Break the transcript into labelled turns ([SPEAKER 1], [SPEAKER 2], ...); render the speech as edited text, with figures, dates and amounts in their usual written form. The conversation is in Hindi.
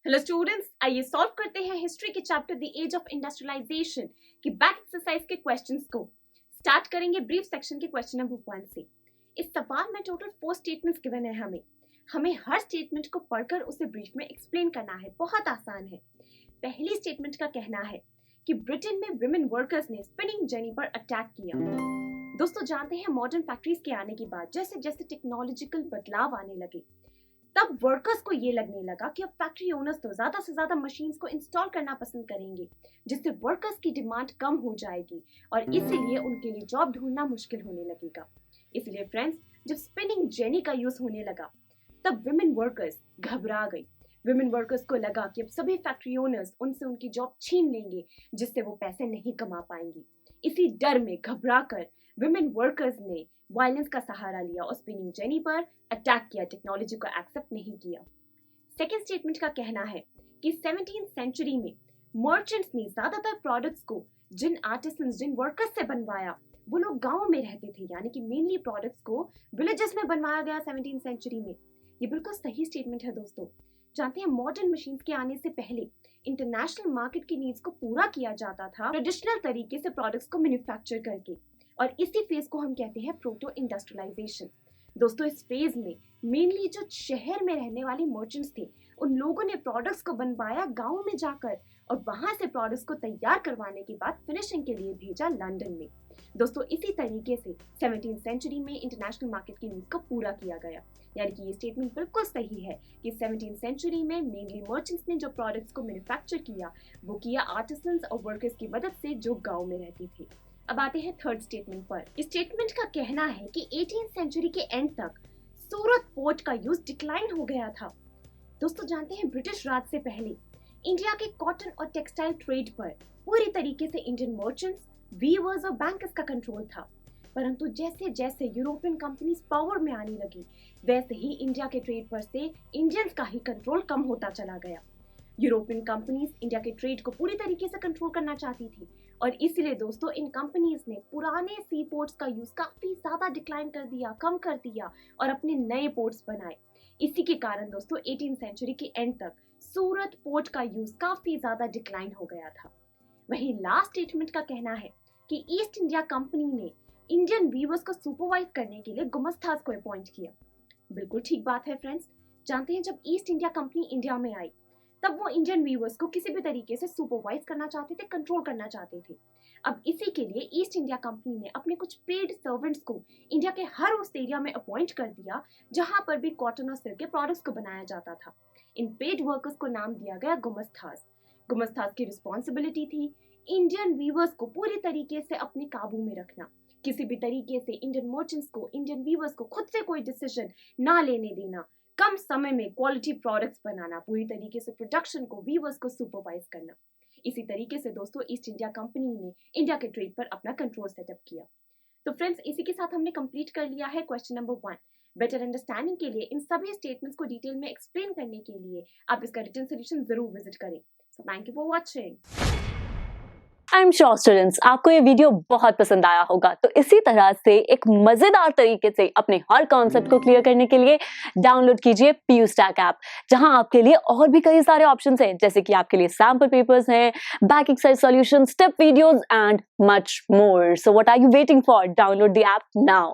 [SPEAKER 1] हेलो स्टूडेंट्स, आइए सॉल्व करते हैं हिस्ट्री के chapter the age of industrialization की बैक एक्सरसाइज के क्वेश्चंस को। स्टार्ट करेंगे ब्रीफ सेक्शन के क्वेश्चन नंबर 1 से। इस सवाल में टोटल 4 स्टेटमेंट्स गिवन है हमें हर स्टेटमेंट को पढ़कर उसे ब्रीफ में एक्सप्लेन करना है। बहुत आसान है। पहली स्टेटमेंट का कहना है कि ब्रिटेन में विमेन वर्कर्स ने स्पिनिंग जेनी पर अटैक किया। दोस्तों जानते हैं मॉडर्न फैक्ट्रीज के आने के बाद जैसे जैसे टेक्नोलॉजिकल बदलाव आने लगे तब वर्कर्स को ये लगने लगा कि अब फैक्ट्री ओनर्स तो ज्यादा से ज्यादा मशीन्स को इंस्टॉल करना पसंद करेंगे, जिससे वर्कर्स की डिमांड कम हो जाएगी और इसीलिए उनके लिए जॉब ढूंढना मुश्किल होने लगेगा। इसलिए फ्रेंड्स, जब स्पिनिंग जेनी का यूज होने लगा तब विमेन वर्कर्स घबरा गई। विमेन वर्कर्स को लगा कि अब सभी फैक्ट्री ओनर्स उनसे उनकी जॉब छीन लेंगे, जिससे वो पैसे नहीं कमा पाएंगी। इसी डर में घबरा कर विमेन वर्कर्स ने वायलेंस का सहारा लिया और स्पिनिंग जेनी पर अटैक किया, टेक्नोलॉजी को एक्सेप्ट नहीं किया। सेकेंड स्टेटमेंट का कहना है कि 17th सेंचुरी में मर्चेंट्स ने ज्यादातर प्रोडक्ट्स को जिन आर्टिसंस, जिन वर्कर्स से बनवाया वो लोग गांव में रहते थे, यानी कि मेनली प्रोडक्ट्स को विलेजेस में बनवाया गया 17th सेंचुरी में। ये बिल्कुल सही स्टेटमेंट है दोस्तों। जानते हैं मॉडर्न मशीन्स के आने से पहले इंटरनेशनल मार्केट की नीड्स को पूरा किया जाता था ट्रेडिशनल तरीके से प्रोडक्ट्स को मैन्युफैक्चर करके, और इसी फेज को हम कहते हैं प्रोटो इंडस्ट्रियलाइजेशन। दोस्तों इस फेज में मेनली जो शहर में रहने वाले मर्चेंट्स थे उन लोगों ने प्रोडक्ट्स को बनवाया गांव में जाकर और वहां से प्रोडक्ट्स को तैयार करवाने के बाद फिनिशिंग के लिए भेजा लंदन में। दोस्तों इसी तरीके से 17th सेंचुरी में इंटरनेशनल मार्केट की नीड्स को पूरा किया गया। यानी कि ये स्टेटमेंट बिल्कुल सही है कि 17th सेंचुरी में मेनली मर्चेंट्स ने जो प्रोडक्ट्स को मैन्युफैक्चर किया वो किया आर्टिसंस और वर्कर्स की मदद से जो गाँव में रहती थी। अब आते हैं थर्ड स्टेटमेंट पर। इस स्टेटमेंट का कहना है कि 18th सेंचुरी के एंड तक सूरत पोर्ट का यूज डिक्लाइन हो गया था। दोस्तों जानते हैं ब्रिटिश राज से पहले इंडिया के कॉटन और टेक्सटाइल ट्रेड पर पूरी तरीके से इंडियन मर्चेंट्स, वीवर्स और बैंकर्स का कंट्रोल था। परंतु जैसे जैसे यूरोपियन कंपनीज पावर में आने लगी वैसे ही इंडिया के ट्रेड पर से इंडियंस का ही कंट्रोल कम होता चला गया। यूरोपियन कंपनीज इंडिया के ट्रेड को पूरी तरीके से कंट्रोल करना चाहती थी और इसलिए दोस्तों इन कंपनीज ने पुराने सी पोर्ट्स का यूज काफी ज्यादा डिक्लाइन कर दिया, कम कर दिया और अपने नए पोर्ट्स बनाए। इसी के कारण दोस्तों 18th सेंचुरी के एंड तक सूरत पोर्ट का यूज काफी ज्यादा डिक्लाइन हो गया था। वहीं लास्ट स्टेटमेंट का कहना है कि ईस्ट इंडिया कंपनी ने इंडियन वीवर्स को सुपरवाइज करने के लिए गुमस्ताज को अपॉइंट किया। बिल्कुल ठीक बात है फ्रेंड्स। जानते हैं जब ईस्ट इंडिया कंपनी इंडिया में आई तब वो इंडियन व्यूअर्स को किसी भी तरीके से सुपरवाइज करना चाहते थे, कंट्रोल करना चाहते थे। अब इसी के लिए ईस्ट इंडिया कंपनी ने अपने कुछ पेड सर्वेंट्स को इंडिया के हर उस एरिया में अपॉइंट कर दिया जहां पर भी कॉटन और सिल्क के प्रोडक्ट्स को बनाया जाता था। इन पेड वर्कर्स को नाम दिया गया गुमस्ताज। गुमस्ताज की रिस्पॉन्सिबिलिटी थी इंडियन व्यूअर्स को पूरी तरीके से अपने काबू में रखना, किसी भी तरीके से इंडियन मर्चेंट्स को, इंडियन व्यूअर्स को खुद से कोई डिसीजन ना लेने देना, कम समय में क्वालिटी प्रोडक्ट्स बनाना, पूरी तरीके से प्रोडक्शन को, वीवर्स को सुपरवाइज करना। इसी तरीके से दोस्तों ईस्ट इंडिया कंपनी ने इंडिया के ट्रेड पर अपना कंट्रोल सेटअप किया। तो फ्रेंड्स इसी के साथ हमने कंप्लीट कर लिया है क्वेश्चन नंबर 1। बेटर अंडरस्टैंडिंग के लिए इन सभी स्टेटमेंट्स को डिटेल में एक्सप्लेन करने के लिए आप इसका रिटन सोल्यूशन जरूर विजिट करें। So thank you for watching.
[SPEAKER 2] I am sure students आपको ये वीडियो बहुत पसंद आया होगा। तो इसी तरह से एक मजेदार तरीके से अपने हर कॉन्सेप्ट को क्लियर करने के लिए डाउनलोड कीजिए PU Stack ऐप, जहां आपके लिए और भी कई सारे ऑप्शंस हैं, जैसे कि आपके लिए सैंपल पेपर्स हैं, back exercise solutions, step videos and much more. So what are you waiting for? Download the app now.